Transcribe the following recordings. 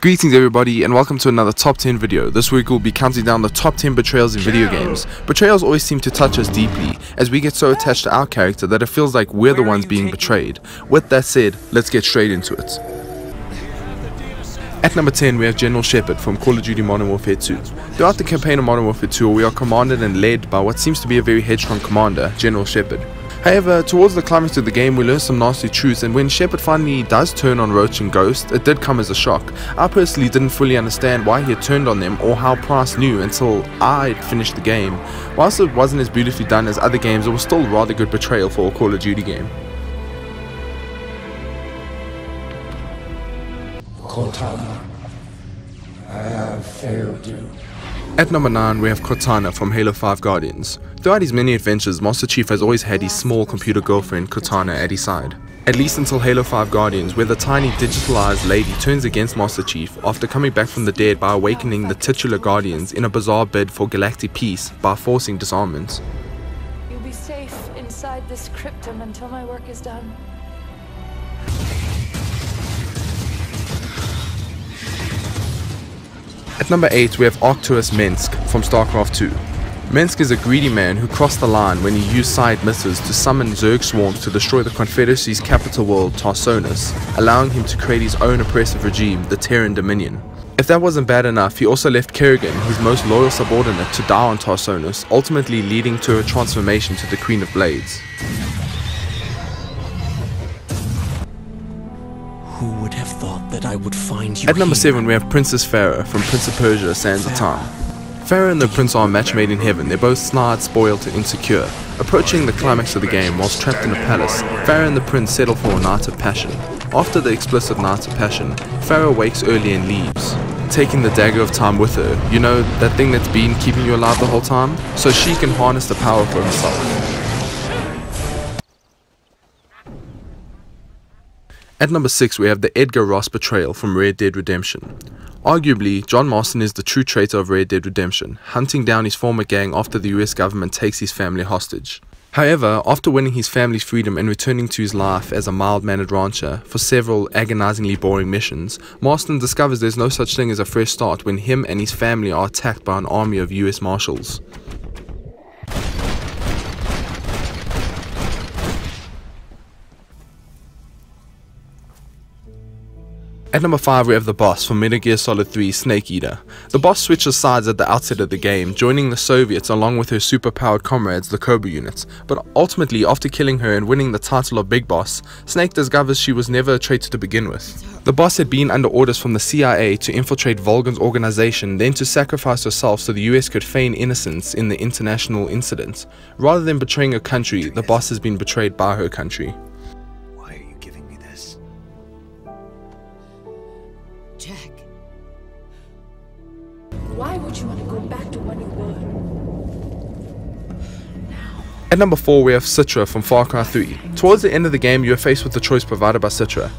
Greetings everybody and welcome to another top 10 video. This week we'll be counting down the top 10 betrayals in video games. Betrayals always seem to touch us deeply, as we get so attached to our character that it feels like we're the ones being betrayed. With that said, let's get straight into it. At number 10 we have General Shepard from Call of Duty Modern Warfare 2. Throughout the campaign of Modern Warfare 2 we are commanded and led by what seems to be a very headstrong commander, General Shepard. However, towards the climax of the game we learn some nasty truths, and when Shepard finally does turn on Roach and Ghost, it did come as a shock. I personally didn't fully understand why he had turned on them or how Price knew until I had finished the game. Whilst it wasn't as beautifully done as other games, it was still a rather good betrayal for a Call of Duty game. Cortana, I have failed you. At number 9 we have Cortana from Halo 5 Guardians. Throughout his many adventures, Master Chief has always had his small computer girlfriend Cortana at his side. At least until Halo 5 Guardians, where the tiny digitalized lady turns against Master Chief after coming back from the dead by awakening the titular Guardians in a bizarre bid for galactic peace by forcing disarmament. You'll be safe inside this cryptum until my work is done. At number 8 we have Arcturus Mensk from StarCraft 2. Mensk is a greedy man who crossed the line when he used side missions to summon Zerg swarms to destroy the Confederacy's capital world Tarsonis, allowing him to create his own oppressive regime, the Terran Dominion. If that wasn't bad enough, he also left Kerrigan, his most loyal subordinate, to die on Tarsonis, ultimately leading to her transformation to the Queen of Blades. Who would have thought that I would find you At number here? 7 we have Princess FARAH from Prince of Persia, Sands of Time. FARAH and the prince are a match made in heaven. They're both snarled, spoiled and insecure. Approaching the climax of the game, whilst trapped in a palace, FARAH and the prince settle for a night of passion. After the explicit night of passion, FARAH wakes early and leaves, taking the dagger of time with her. You know, that thing that's been keeping you alive the whole time? So she can harness the power for herself. At number 6 we have the Edgar Ross betrayal from Red Dead Redemption. Arguably, John Marston is the true traitor of Red Dead Redemption, hunting down his former gang after the US government takes his family hostage. However, after winning his family's freedom and returning to his life as a mild-mannered rancher for several agonizingly boring missions, Marston discovers there's no such thing as a fresh start when him and his family are attacked by an army of US Marshals. At number 5 we have the boss from Metal Gear Solid 3 Snake Eater. The boss switches sides at the outset of the game, joining the Soviets along with her super-powered comrades, the Cobra units. But ultimately, after killing her and winning the title of Big Boss, Snake discovers she was never a traitor to begin with. The boss had been under orders from the CIA to infiltrate Volgan's organization, then to sacrifice herself so the US could feign innocence in the international incident. Rather than betraying her country, the boss has been betrayed by her country. Jack, why would you want to go back to when you were? At number 4 we have Citra from Far Cry 3. Towards the end of the game you are faced with the choice provided by Citra.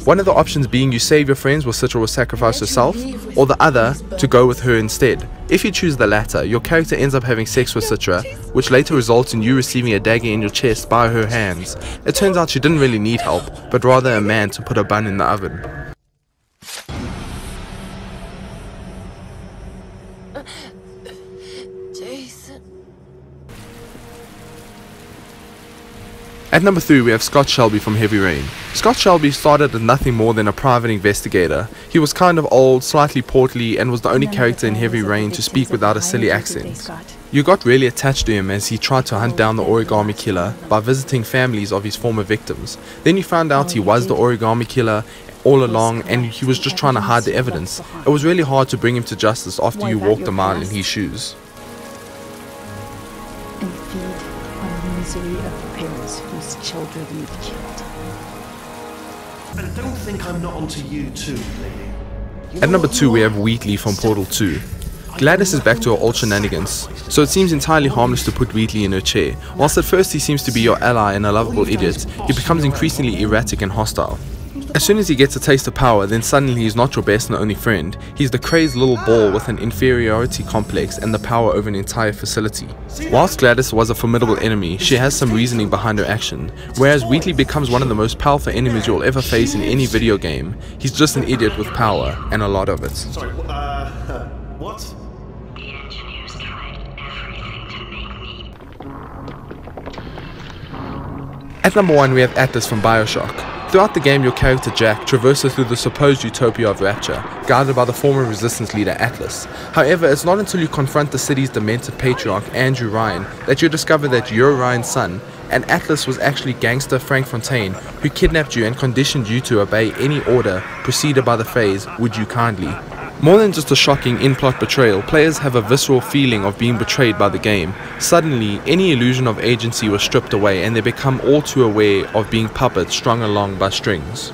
One of the options being you save your friends where Citra will sacrifice herself, or the other, to go with her instead. If you choose the latter, your character ends up having sex with Citra, which later results in you receiving a dagger in your chest by her hands. It turns out she didn't really need help, but rather a man to put a bun in the oven. At number 3 we have Scott Shelby from Heavy Rain. Scott Shelby started as nothing more than a private investigator. He was kind of old, slightly portly, and was the only character in Heavy Rain to speak without a silly accent. You got really attached to him as he tried to hunt down the origami killer by visiting families of his former victims. Then you found out he was the origami killer all along and he was just trying to hide the evidence. It was really hard to bring him to justice after you walked a mile in his shoes. And feed on the misery of the parents whose children you've killed. And don't think I'm not onto you too, lady. At number 2 we have Wheatley from Portal 2. Gladys is back to her old shenanigans, so it seems entirely harmless to put Wheatley in her chair. Whilst at first he seems to be your ally and a lovable idiot, he becomes increasingly erratic and hostile. As soon as he gets a taste of power, then suddenly he's not your best and only friend. He's the crazed little ball with an inferiority complex and the power over an entire facility. Whilst Gladys was a formidable enemy, she has some reasoning behind her action. Whereas Wheatley becomes one of the most powerful enemies you'll ever face in any video game, he's just an idiot with power, and a lot of it. Sorry, what? The engineers tried everything to make me. At number 1 we have Atlas from Bioshock. Throughout the game, your character Jack traverses through the supposed utopia of Rapture, guided by the former resistance leader Atlas. However, it's not until you confront the city's demented patriarch Andrew Ryan that you discover that you're Ryan's son, and Atlas was actually gangster Frank Fontaine, who kidnapped you and conditioned you to obey any order preceded by the phrase, "Would you kindly?" More than just a shocking in-plot betrayal, players have a visceral feeling of being betrayed by the game. Suddenly, any illusion of agency was stripped away and they become all too aware of being puppets strung along by strings.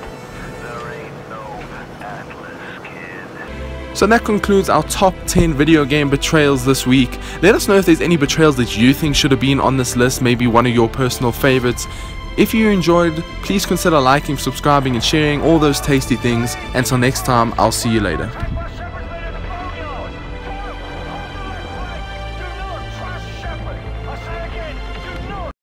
So that concludes our top 10 video game betrayals this week. Let us know if there's any betrayals that you think should have been on this list, maybe one of your personal favorites. If you enjoyed, please consider liking, subscribing and sharing all those tasty things. Until next time, I'll see you later.